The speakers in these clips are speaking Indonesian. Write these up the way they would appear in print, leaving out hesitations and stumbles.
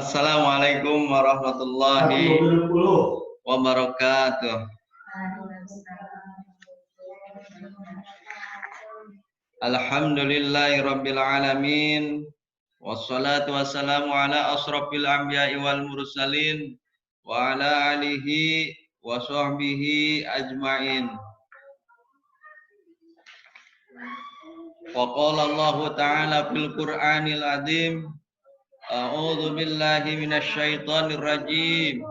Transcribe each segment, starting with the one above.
Assalamualaikum warahmatullahi wabarakatuh. Alhamdulillahirabbil alamin. Wassalatu wassalamu ala asrofil anbiya'i wal mursalin wa ala alihi wa sahbihi ajmain. Wa qala Allah ta'ala fil Qur'anil azim, a'udzu billahi minasy syaithanir rajim.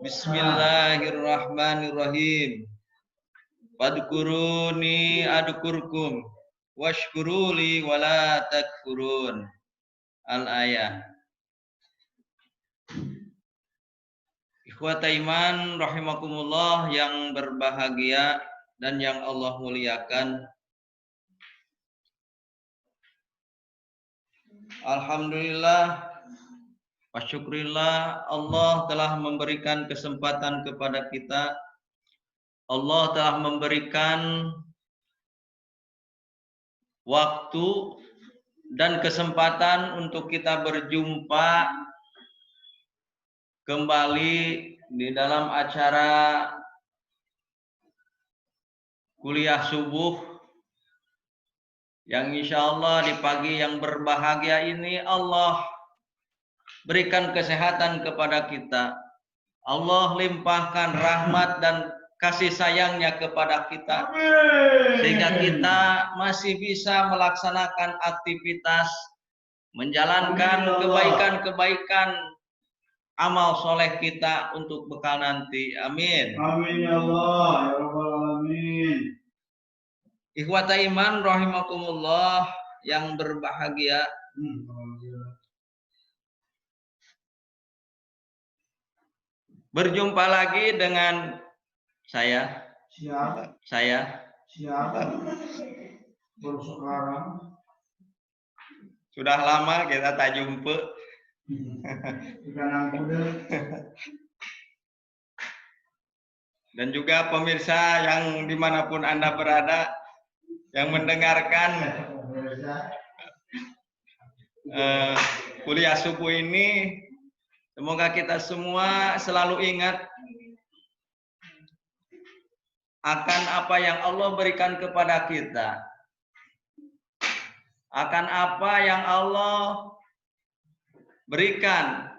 Bismillahirrahmanirrahim. Fadkuruni adkurkum washkuruli wala takfurun. Al-ayah. Ikhwata iman rahimakumullah yang berbahagia dan yang Allah muliakan. Alhamdulillah wa syukrillah, Allah telah memberikan kesempatan kepada kita. Allah telah memberikan waktu dan kesempatan untuk kita berjumpa kembali di dalam acara kuliah subuh yang insya Allah di pagi yang berbahagia ini Allah berikan kesehatan kepada kita. Allah limpahkan rahmat dan kasih sayangnya kepada kita sehingga kita masih bisa melaksanakan aktivitas, menjalankan kebaikan-kebaikan amal soleh kita untuk bekal nanti. Amin. Amin ya Allah ya Rabbal alamin. Ikhwata iman rahimakumullah yang berbahagia. Berjumpa lagi dengan saya. Siap. Saya. Siap. Baru sekarang. Sudah lama kita tak jumpa. Dan juga pemirsa yang dimanapun Anda berada yang mendengarkan kuliah subuh ini, semoga kita semua selalu ingat akan apa yang Allah berikan kepada kita, akan apa yang Allah berikan,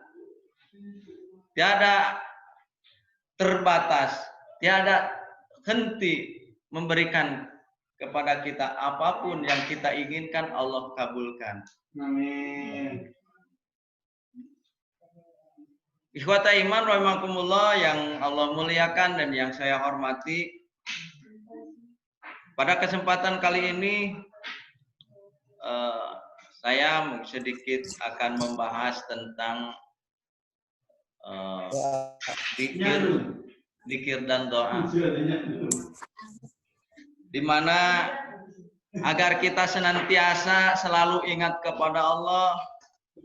tiada terbatas, tiada henti memberikan kepada kita apapun yang kita inginkan Allah kabulkan. Amin. Ikhwata iman rahimakumullah yang Allah muliakan dan yang saya hormati. Pada kesempatan kali ini saya sedikit akan membahas tentang zikir dan doa. Di mana agar kita senantiasa selalu ingat kepada Allah,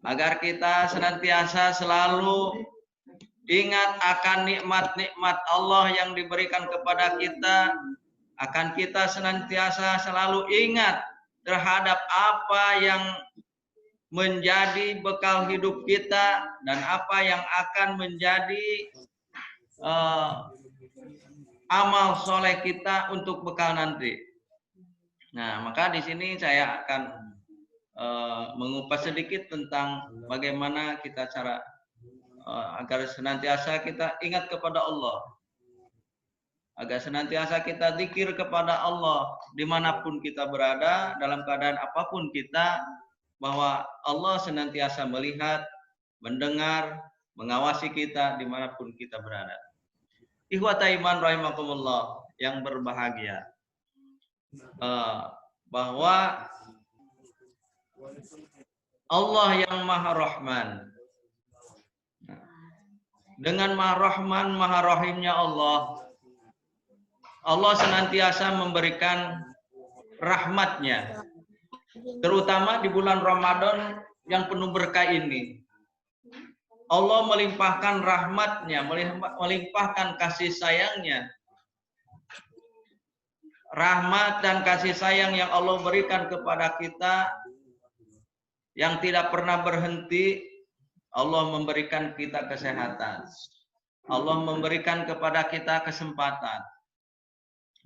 agar kita senantiasa selalu ingat akan nikmat-nikmat Allah yang diberikan kepada kita, akan kita senantiasa selalu ingat terhadap apa yang menjadi bekal hidup kita dan apa yang akan menjadi amal soleh kita untuk bekal nanti. Nah, maka di sini saya akan mengupas sedikit tentang bagaimana kita cara agar senantiasa kita ingat kepada Allah, agar senantiasa kita zikir kepada Allah dimanapun kita berada, dalam keadaan apapun kita, bahwa Allah senantiasa melihat, mendengar, mengawasi kita dimanapun kita berada. Ikhwata iman rahimakumullah yang berbahagia, bahwa Allah yang maha rahman, dengan maha rahman maha rahimnya Allah senantiasa memberikan rahmatnya, terutama di bulan Ramadan yang penuh berkah ini. Allah melimpahkan rahmatnya, melimpahkan kasih sayangnya. Rahmat dan kasih sayang yang Allah berikan kepada kita yang tidak pernah berhenti Allah memberikan kita kesehatan. Allah memberikan kepada kita kesempatan.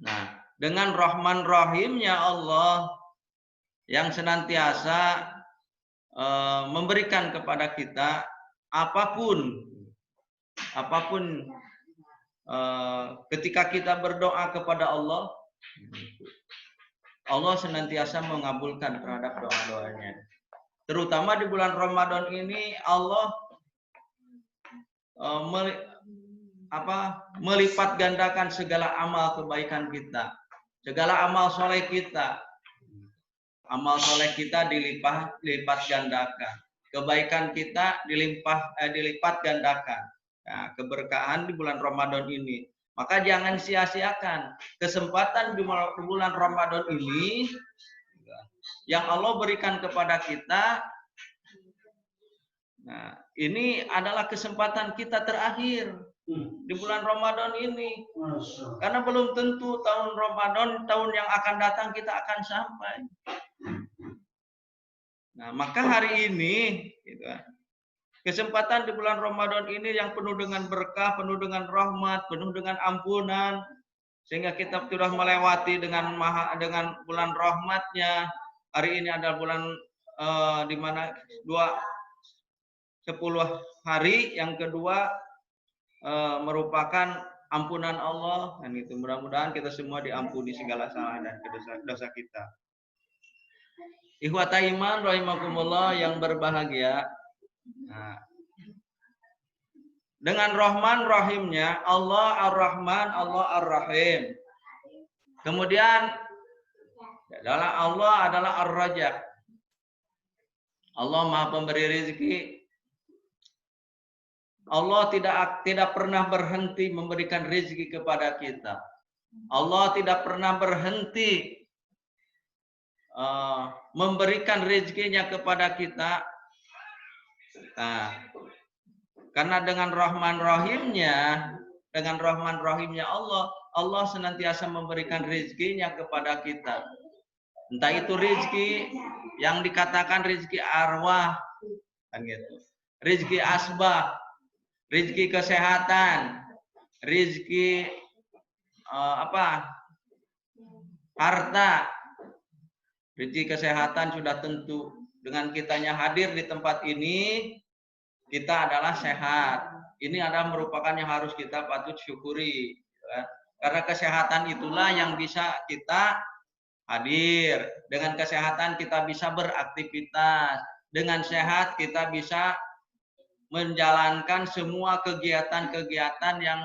Nah, dengan Rahman Rahimnya Allah yang senantiasa memberikan kepada kita apapun ketika kita berdoa kepada Allah, Allah senantiasa mengabulkan terhadap doa-doanya. Terutama di bulan Ramadan ini Allah melipat gandakan segala amal kebaikan kita, segala amal soleh kita. Amal soleh kita dilipat gandakan, kebaikan kita dilipat gandakan. Nah, keberkahan di bulan Ramadan ini. Maka jangan sia-siakan kesempatan di bulan Ramadan ini yang Allah berikan kepada kita. Nah, ini adalah kesempatan kita terakhir di bulan Ramadan ini. Karena belum tentu tahun Ramadan, tahun yang akan datang kita akan sampai. Nah, maka hari ini kesempatan di bulan Ramadan ini yang penuh dengan berkah, penuh dengan rahmat, penuh dengan ampunan, sehingga kita sudah melewati dengan bulan rahmatnya. Hari ini adalah bulan di mana 10 hari, yang kedua merupakan ampunan Allah, dan itu mudah-mudahan kita semua diampuni segala salah dan dosa kita. Ikhwata iman rahimakumullah yang berbahagia. Nah, dengan Rahman Rahimnya Allah Ar-Rahman, Allah Ar-Rahim. Kemudian Allah adalah Ar-Razzaq. Allah Maha Pemberi rezeki. Allah tidak pernah berhenti memberikan rezeki kepada kita. Allah tidak pernah berhenti memberikan rezekinya kepada kita. Nah, karena dengan Rahman Rahimnya Allah senantiasa memberikan rezekinya kepada kita. Entah itu rezeki yang dikatakan rezeki arwah, kan gitu. Rezeki asbah, rezeki kesehatan, rezeki harta. Rezeki kesehatan sudah tentu. Dengan kitanya hadir di tempat ini, kita adalah sehat. Ini adalah merupakan yang harus kita patut syukuri. Karena kesehatan itulah yang bisa kita hadir. Dengan kesehatan kita bisa beraktivitas. Dengan sehat kita bisa menjalankan semua kegiatan-kegiatan yang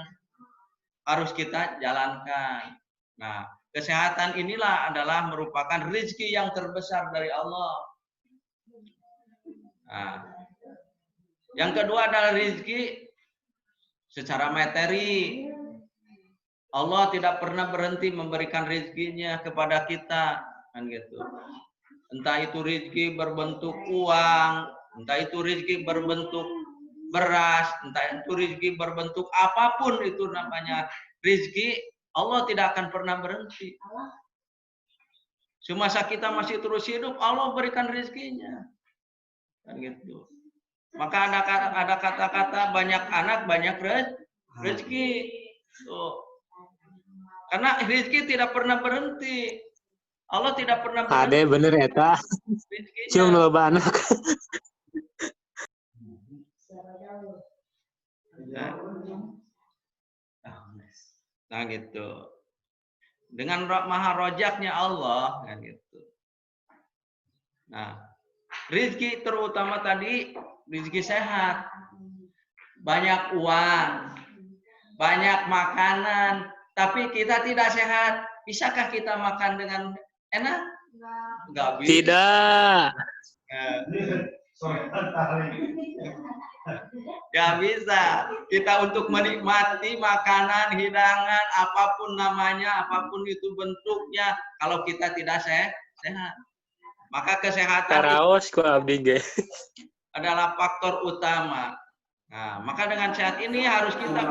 harus kita jalankan. Nah, kesehatan inilah adalah merupakan rezeki yang terbesar dari Allah. Nah, yang kedua adalah rezeki secara materi. Allah tidak pernah berhenti memberikan rezekinya kepada kita, kan gitu. Entah itu rezeki berbentuk uang, entah itu rezeki berbentuk beras, entah itu rezeki berbentuk apapun itu namanya rezeki, Allah tidak akan pernah berhenti. Semasa kita masih terus hidup, Allah berikan rezekinya. Kan gitu. Maka ada kata-kata banyak anak banyak rezeki. Tuh. Karena rezeki tidak pernah berhenti. Allah tidak pernah berhenti. Ade bener eta. Cium loba anak. Nah gitu. Dengan maha rojaknya Allah, kan gitu. Nah, rezeki terutama tadi rezeki sehat, banyak uang, banyak makanan, tapi kita tidak sehat. Bisakah kita makan dengan enak? Enggak bisa. Tidak. Gak bisa kita untuk menikmati makanan, hidangan, apapun namanya, apapun itu bentuknya, kalau kita tidak sehat. Maka kesehatan Karaos ku abdi ge. Adalah faktor utama. Nah, maka dengan sehat ini harus kita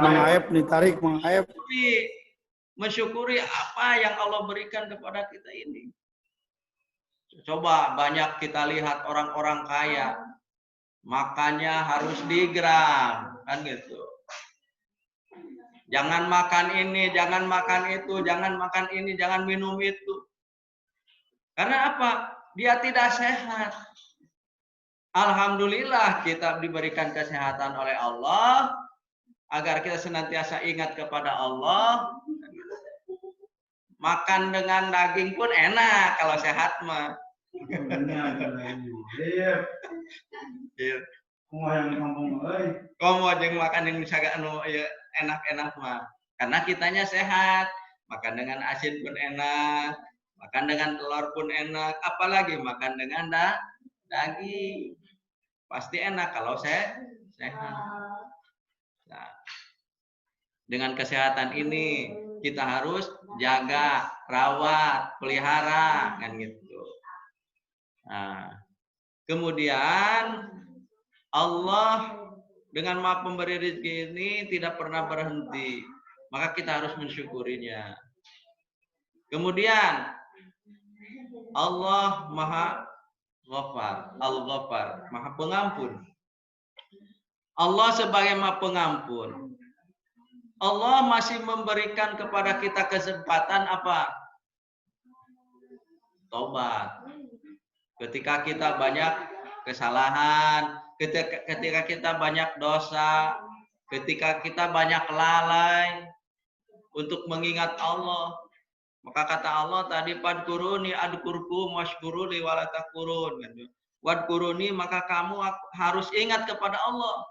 mensyukuri apa yang Allah berikan kepada kita ini. Coba banyak kita lihat orang-orang kaya. makannya harus digram, kan gitu. Jangan makan ini, jangan makan itu, jangan makan ini, jangan minum itu. Karena apa? Dia tidak sehat. Alhamdulillah kita diberikan kesehatan oleh Allah agar kita senantiasa ingat kepada Allah. Makan dengan daging pun enak kalau sehat mah. Komo jeung makan yang misalnya enak-enak mah. Karena kitanya sehat, makan dengan asin pun enak, makan dengan telur pun enak, apalagi makan dengan daging. Pasti enak kalau sehat. Nah, dengan kesehatan ini kita harus jaga, rawat, pelihara, kan gitu. Nah, kemudian Allah dengan Maha Pemberi rezeki ini tidak pernah berhenti, maka kita harus mensyukurinya. Kemudian Allah Maha Ghafar, Al-Ghafar, Maha Pengampun. Allah sebagai Maha Pengampun. Allah masih memberikan kepada kita kesempatan apa? Tobat. Ketika kita banyak kesalahan, ketika kita banyak dosa, ketika kita banyak lalai untuk mengingat Allah, maka kata Allah tadi padkuruni adkurkum washkuruli wala takfurun. Wadkuruni, maka kamu harus ingat kepada Allah.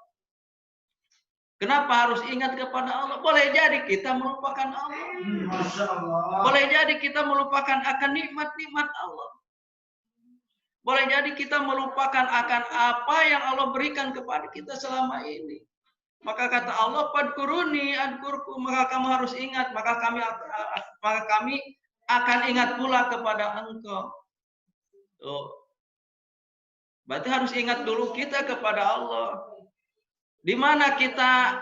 Kenapa harus ingat kepada Allah? Boleh jadi kita melupakan Allah. Masya Allah. Boleh jadi kita melupakan akan nikmat-nikmat Allah. Boleh jadi kita melupakan akan apa yang Allah berikan kepada kita selama ini. Maka kata Allah, padkuruni adkurkum, maka kamu harus ingat, maka kami akan ingat pula kepada engkau. Tuh. Berarti harus ingat dulu kita kepada Allah. Di mana kita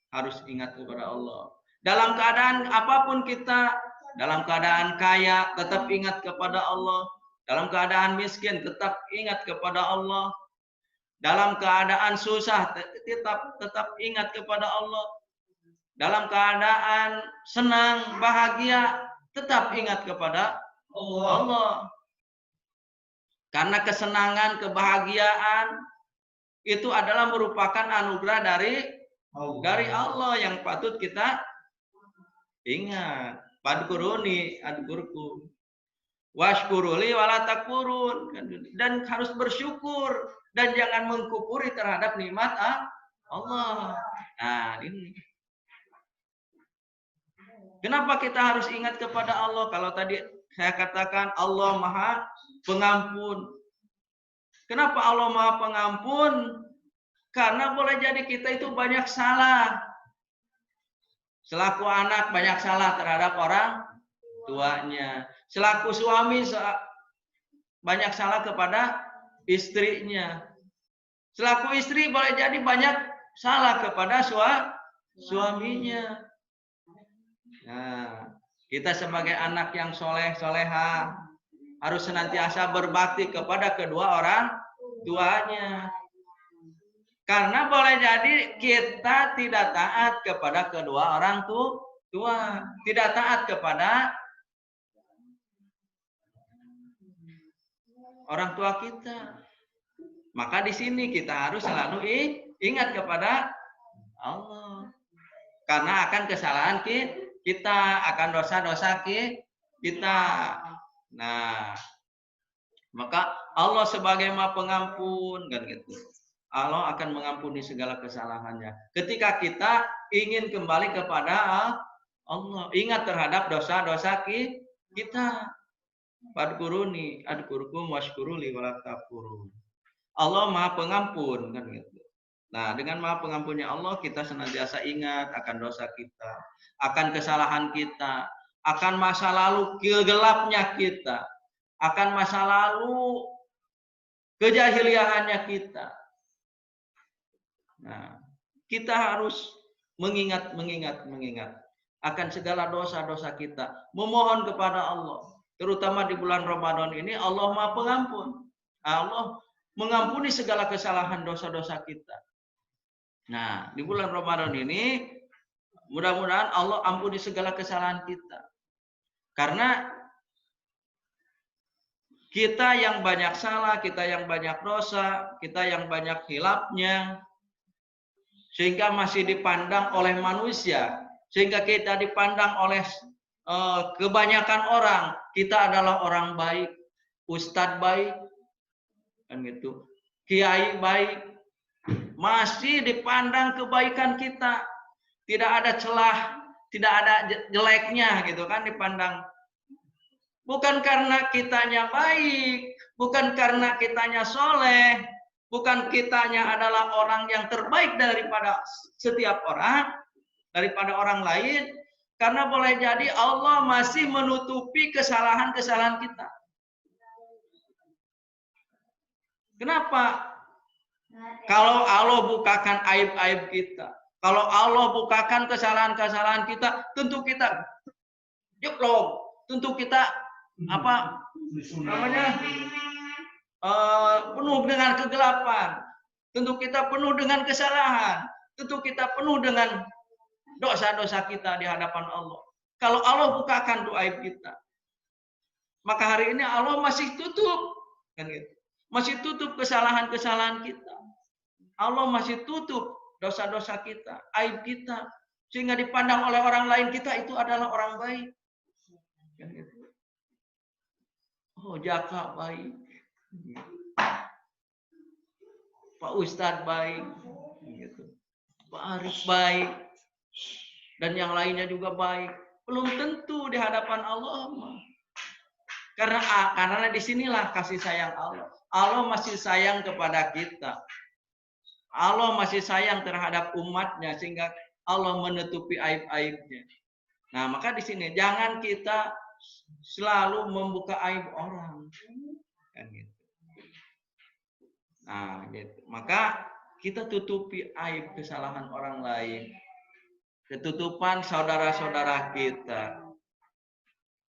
harus ingat kepada Allah. Dalam keadaan apapun kita, dalam keadaan kaya tetap ingat kepada Allah. Dalam keadaan miskin tetap ingat kepada Allah. Dalam keadaan susah tetap ingat kepada Allah. Dalam keadaan senang, bahagia tetap ingat kepada Allah. Karena kesenangan, kebahagiaan itu adalah merupakan anugerah dari Allah yang patut kita ingat. Padkuruni adkurkum. Washkuruli wala takfurun. Dan harus bersyukur dan jangan mengkufuri terhadap nikmat Allah. Nah, ini. Kenapa kita harus ingat kepada Allah? Kalau tadi saya katakan Allah Maha Pengampun. Kenapa Allah Maha Pengampun? Karena boleh jadi kita itu banyak salah. Selaku anak banyak salah terhadap orang tuanya. Selaku suami banyak salah kepada istrinya. Selaku istri boleh jadi banyak salah kepada suaminya. Nah, kita sebagai anak yang soleh, soleha harus senantiasa berbakti kepada kedua orang tuanya. Karena boleh jadi kita tidak taat kepada kedua orang tua, tidak taat kepada orang tua kita. Maka di sini kita harus selalu ingat kepada Allah. Karena akan kesalahan kita, akan dosa-dosa kita. Nah, maka Allah sebagai Maha Pengampun, kan gitu. Allah akan mengampuni segala kesalahannya. Ketika kita ingin kembali kepada Allah, ingat terhadap dosa-dosa kita. Padkuruni adkurkum washkuruli wala takfurun. Allah Maha Pengampun, kan gitu. Nah, dengan Maha Pengampunnya Allah, kita senantiasa ingat akan dosa kita, akan kesalahan kita, akan masa lalu gelapnya kita, akan masa lalu kejahiliahannya kita. Nah, kita harus mengingat akan segala dosa-dosa kita, memohon kepada Allah. Terutama di bulan Ramadan ini Allah Maha Pengampun. Allah mengampuni segala kesalahan dosa-dosa kita. Nah, di bulan Ramadan ini mudah-mudahan Allah ampuni segala kesalahan kita. Karena kita yang banyak salah, kita yang banyak dosa, kita yang banyak hilafnya, sehingga masih dipandang oleh manusia, sehingga kita dipandang oleh kebanyakan orang, kita adalah orang baik, ustadz baik, kan gitu, kiai baik, masih dipandang kebaikan kita, tidak ada celah, tidak ada jeleknya gitu kan dipandang. Bukan karena kitanya baik, bukan karena kitanya soleh, bukan kitanya adalah orang yang terbaik daripada setiap orang, daripada orang lain, karena boleh jadi Allah masih menutupi kesalahan-kesalahan kita. Kenapa? Kalau Allah bukakan aib-aib kita, kalau Allah bukakan kesalahan-kesalahan kita, tentu kita jeblok, tentu kita apa namanya penuh dengan kegelapan, tentu kita penuh dengan kesalahan, tentu kita penuh dengan dosa-dosa kita di hadapan Allah. Kalau Allah bukakan tuh aib kita, maka hari ini Allah masih tutup, kan gitu, masih tutup kesalahan-kesalahan kita. Allah masih tutup dosa-dosa kita, aib kita, sehingga dipandang oleh orang lain kita itu adalah orang baik. Kan gitu. Oh, Jaka baik, Pak Ustadz baik, gitu. Pak Arif baik, dan yang lainnya juga baik. Belum tentu di hadapan Allah. Karena disinilah kasih sayang Allah. Allah masih sayang kepada kita. Allah masih sayang terhadap umatnya sehingga Allah menutupi aib-aibnya. Nah, maka di sini jangan kita selalu membuka aib orang, kan gitu. Nah, gitu. Maka kita tutupi aib kesalahan orang lain, ketutupan saudara-saudara kita.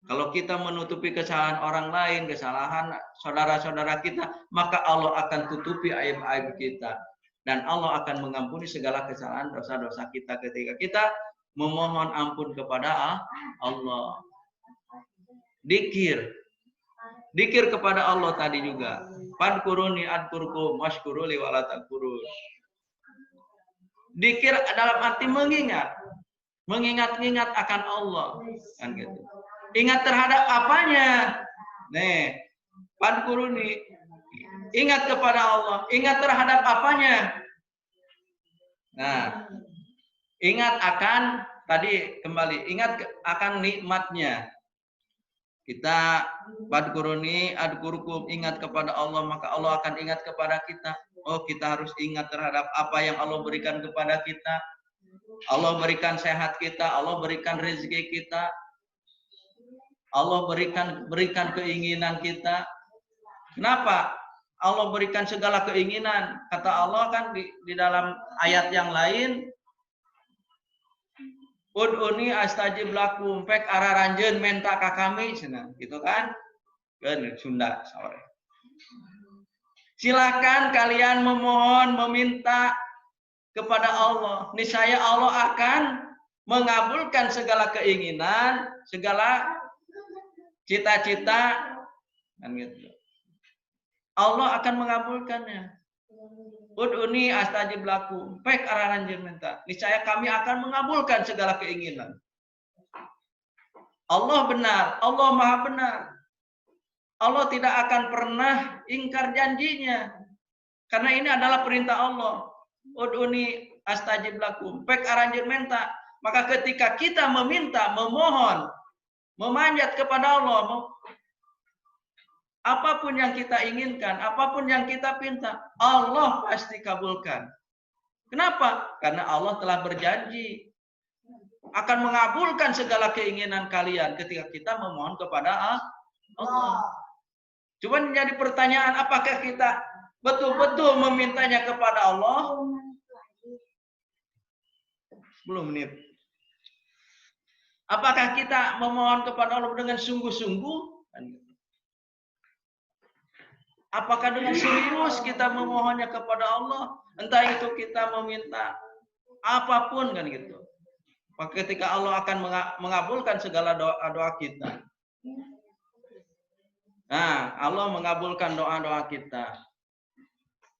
Kalau kita menutupi kesalahan orang lain, kesalahan saudara-saudara kita, maka Allah akan tutupi aib-aib kita. Dan Allah akan mengampuni segala kesalahan dosa-dosa kita ketika kita memohon ampun kepada Allah. Dikir kepada Allah tadi juga. Fadkuruni adkurkum washkuruli wala takfurun. Dikir dalam arti mengingat. Mengingat-ingat akan Allah. Kan gitu. Ingat terhadap apanya? Nih, fadkuruni. Ingat kepada Allah. Ingat terhadap apanya? Nah, ingat akan tadi kembali. Ingat akan nikmatnya. Kita fadkuruni adkurkum, ingat kepada Allah, maka Allah akan ingat kepada kita. Oh, kita harus ingat terhadap apa yang Allah berikan kepada kita. Allah berikan sehat kita, Allah berikan rezeki kita, Allah berikan keinginan kita. Kenapa? Allah berikan segala keinginan. Kata Allah kan di dalam ayat yang lain, Ud'uni astajib lakum, pek araranjeun menta ka kami cenah, gitu kan? Kan Sunda sore. Silakan kalian memohon, meminta kepada Allah. Niscaya Allah akan mengabulkan segala keinginan, segala cita-cita, kan gitu. Allah akan mengabulkannya. Ud'uni astajib lakum, pek araranjeun minta. Niscaya kami akan mengabulkan segala keinginan. Allah benar, Allah Maha benar. Allah tidak akan pernah ingkar janjinya. Karena ini adalah perintah Allah. Ud'uni astajib lakum, pek araranjeun minta. Maka ketika kita meminta, memohon, memanjat kepada Allah, apapun yang kita inginkan, apapun yang kita pinta, Allah pasti kabulkan. Kenapa? Karena Allah telah berjanji akan mengabulkan segala keinginan kalian ketika kita memohon kepada Allah. Cuman jadi pertanyaan, apakah kita betul-betul memintanya kepada Allah? 10 menit. Apakah kita memohon kepada Allah dengan sungguh-sungguh? Apakah dengan serius kita memohonnya kepada Allah? Entah itu kita meminta apapun kan gitu. Ketika Allah akan mengabulkan segala doa-doa kita. Nah, Allah mengabulkan doa-doa kita.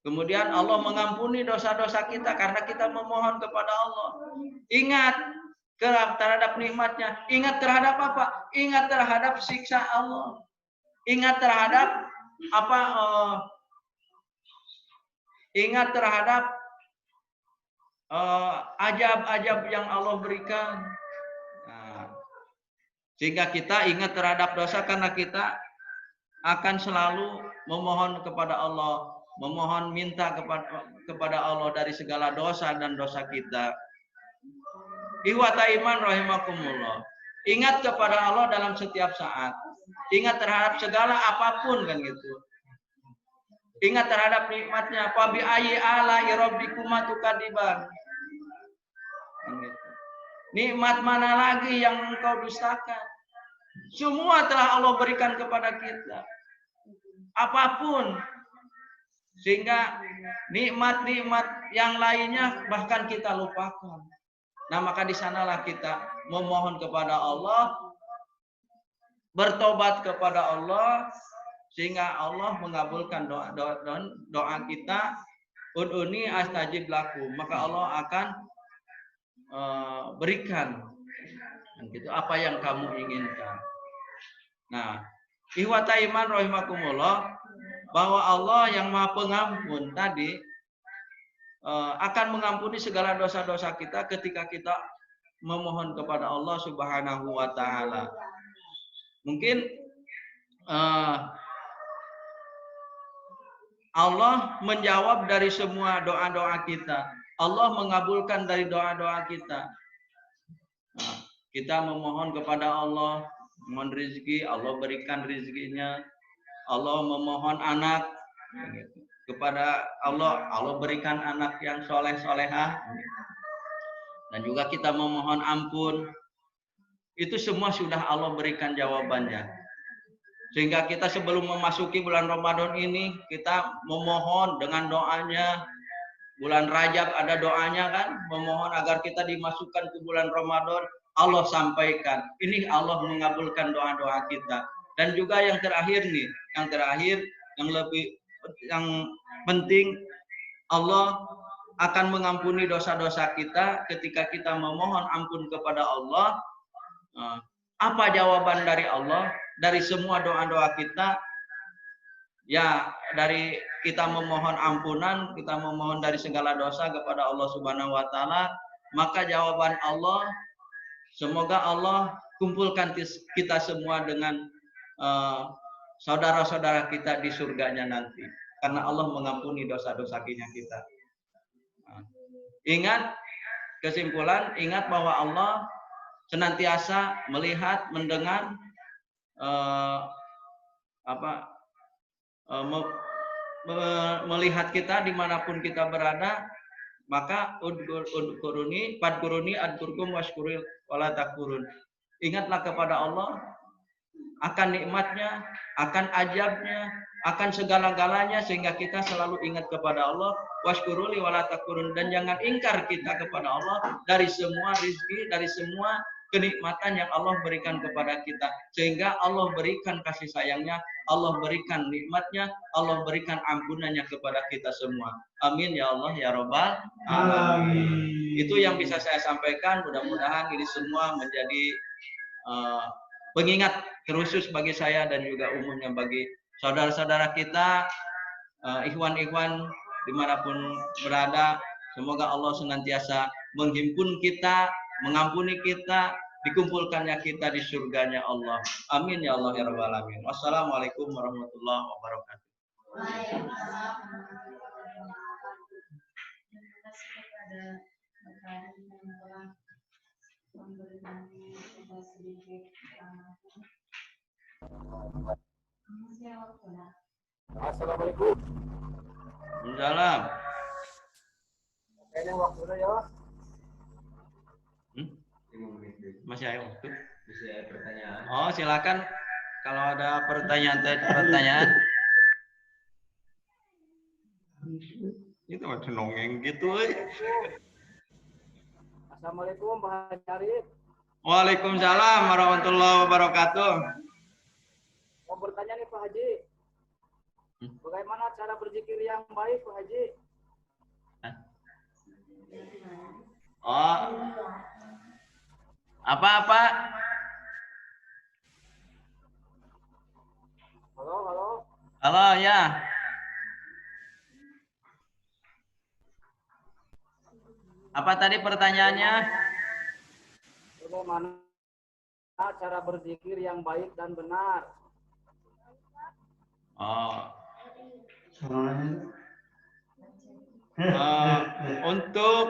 Kemudian Allah mengampuni dosa-dosa kita karena kita memohon kepada Allah. Ingat terhadap nikmatnya. Ingat terhadap apa? Ingat terhadap siksa Allah. Ingat terhadap apa? Ingat terhadap ajab-ajab yang Allah berikan. Nah, sehingga kita ingat terhadap dosa karena kita akan selalu memohon kepada Allah, memohon minta kepada Allah dari segala dosa dan dosa kita. Ikhwata iman rahimakumullah. Ingat kepada Allah dalam setiap saat. Ingat terhadap segala apapun kan gitu. Ingat terhadap nikmatnya. Fa bi ayyi ala rabbikuma tukadziban. Nikmat mana lagi yang engkau dustakan? Semua telah Allah berikan kepada kita. Apapun. Sehingga nikmat-nikmat yang lainnya bahkan kita lupakan. Nah, maka di sanalah kita memohon kepada Allah, bertobat kepada Allah, sehingga Allah mengabulkan doa kita. Ud'uni astajib lakum. Maka Allah akan berikan gitu apa yang kamu inginkan. Nah, ikhwata iman rahimakumullah, bahwa Allah yang Maha Pengampun tadi akan mengampuni segala dosa-dosa kita ketika kita memohon kepada Allah Subhanahu wa taala. Mungkin Allah menjawab dari semua doa-doa kita. Allah mengabulkan dari doa-doa kita. Nah, kita memohon kepada Allah, memohon rezeki, Allah berikan rezekinya. Allah memohon anak kepada Allah, Allah berikan anak yang soleh-solehah. Dan juga kita memohon ampun. Itu semua sudah Allah berikan jawabannya. Sehingga kita sebelum memasuki bulan Ramadan ini, kita memohon dengan doanya. Bulan Rajab ada doanya kan, memohon agar kita dimasukkan ke bulan Ramadan. Allah sampaikan, ini Allah mengabulkan doa-doa kita. Dan juga yang terakhir nih, yang penting, Allah akan mengampuni dosa-dosa kita ketika kita memohon ampun kepada Allah. Apa jawaban dari Allah dari semua doa-doa kita? Ya, dari kita memohon ampunan, kita memohon dari segala dosa kepada Allah Subhanahu wa taala, maka jawaban Allah, semoga Allah kumpulkan kita semua dengan saudara-saudara kita di surganya nanti, karena Allah mengampuni dosa-dosa kita. Ingat kesimpulan, ingat bahwa Allah senantiasa melihat, mendengar melihat kita dimanapun kita berada. Maka udkuruni adkurkum washkuril wala takfurun. Ingatlah kepada Allah akan nikmatnya, akan ajabnya, akan segala-galanya, sehingga kita selalu ingat kepada Allah. Washkuruli wala takfurun. Dan jangan ingkar kita kepada Allah dari semua rezeki, dari semua kenikmatan yang Allah berikan kepada kita, sehingga Allah berikan kasih sayangnya, Allah berikan nikmatnya, Allah berikan ampunannya kepada kita semua. Amin ya Allah ya Rabbal alamin. Itu yang bisa saya sampaikan. Mudah-mudahan ini semua menjadi pengingat terusus bagi saya dan juga umumnya bagi saudara-saudara kita, ikhwan-ikhwan dimanapun berada. Semoga Allah senantiasa menghimpun kita, mengampuni kita, dikumpulkannya kita di surganya Allah. Amin ya Allah ya Rabbal alamin. Wassalamualaikum warahmatullahi wabarakatuh. Assalamualaikum. Salam. Kayaknya waktunya ya. Masih ada waktu? Bisa ada pertanyaan. Oh, silakan kalau ada pertanyaan. Itu macam nongeng gitu. Assalamualaikum Pak Haji Arif. Waalaikumsalam warahmatullahi wabarakatuh. Mau bertanya nih Pak Haji. Bagaimana cara berzikir yang baik Pak Haji? Oh. Apa-apa? Halo, halo. Halo, ya. Apa tadi pertanyaannya? Bagaimana cara berzikir yang baik dan benar? Oh. Untuk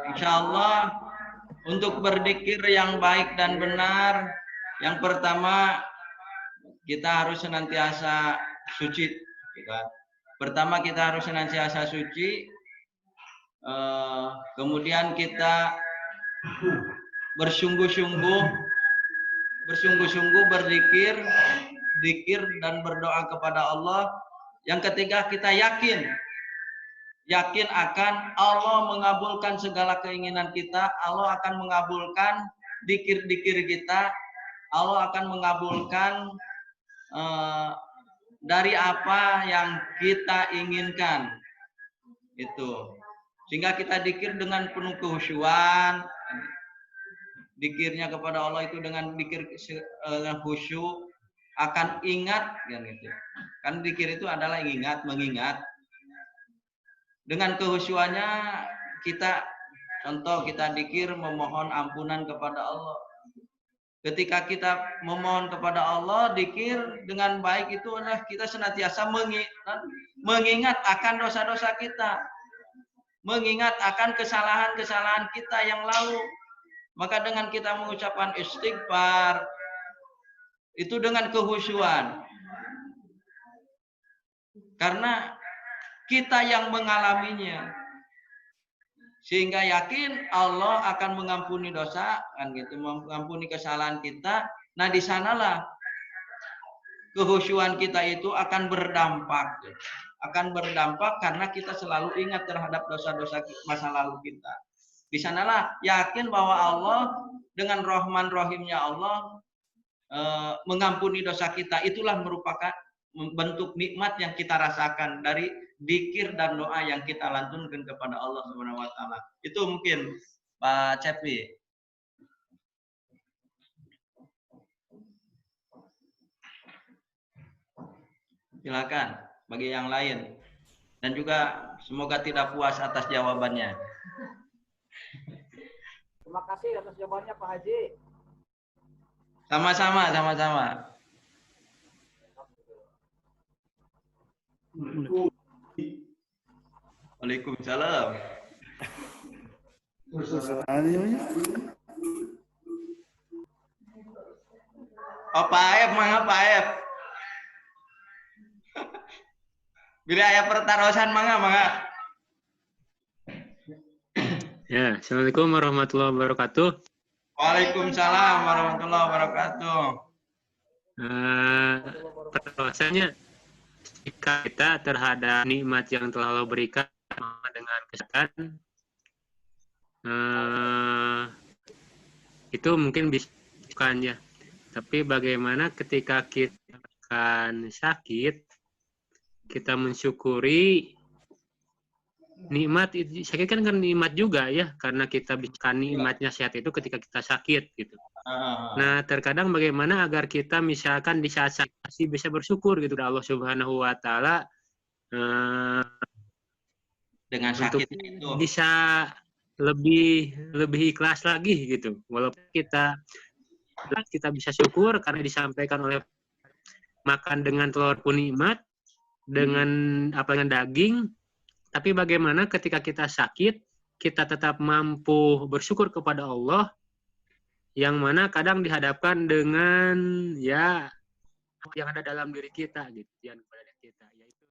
insya Allah untuk berzikir yang baik dan benar, yang pertama kita harus senantiasa suci. Pertama kita harus senantiasa suci. Kemudian kita bersungguh-sungguh berzikir, zikir dan berdoa kepada Allah. Yang ketiga kita yakin akan Allah mengabulkan segala keinginan kita, Allah akan mengabulkan zikir-zikir kita, Allah akan mengabulkan dari apa yang kita inginkan. Itu. Sehingga kita zikir dengan penuh kehusyuan. Zikirnya kepada Allah itu dengan zikir khusyuk, akan ingat kan gitu. Kan zikir itu adalah mengingat. Dengan kehusyuannya kita zikir memohon ampunan kepada Allah. Ketika kita memohon kepada Allah, zikir dengan baik itu adalah kita senantiasa mengingat akan dosa-dosa kita. Mengingat akan kesalahan-kesalahan kita yang lalu. Maka dengan kita mengucapkan istighfar, itu dengan kehusyuan. Karena kita yang mengalaminya. Sehingga yakin Allah akan mengampuni dosa, kan gitu, mengampuni kesalahan kita. Nah, di sanalah kehusyuan kita itu akan berdampak. Akan berdampak karena kita selalu ingat terhadap dosa-dosa masa lalu kita. Di sanalah yakin bahwa Allah dengan Rahman Rahimnya Allah mengampuni dosa kita. Itulah merupakan bentuk nikmat yang kita rasakan dari zikir dan doa yang kita lantunkan kepada Allah Subhanahu wa taala. Itu mungkin Pak Cepi. Silakan bagi yang lain. Dan juga semoga tidak puas atas jawabannya. Terima kasih atas jawabannya Pak Haji. Sama-sama. Waalaikumsalam. Oh, Pak Aep, mangga Pak Aep. Bila ayah pertaruhan mangga. Ya, Assalamualaikum warahmatullahi wabarakatuh. Waalaikumsalam warahmatullahi wabarakatuh. Bahwasanya jika kita terhadap nikmat yang telah Allah berikan dengan kesehatan, itu mungkin bisa bukan ya. Tapi bagaimana ketika kita akan sakit, kita mensyukuri nikmat itu. Sakit kan nikmat juga ya, karena kita bisa nikmatnya sehat itu ketika kita sakit gitu. Nah, terkadang bagaimana agar kita misalkan di saat sakit bisa bersyukur gitu Allah Subhanahu wa taala dengan sakit itu bisa lebih ikhlas lagi gitu. Walaupun kita bisa syukur karena disampaikan oleh makan dengan telur pun nikmat, dengan daging. Tapi bagaimana ketika kita sakit, kita tetap mampu bersyukur kepada Allah, yang mana kadang dihadapkan dengan ya yang ada dalam diri kita gitu, yang pada diri kita.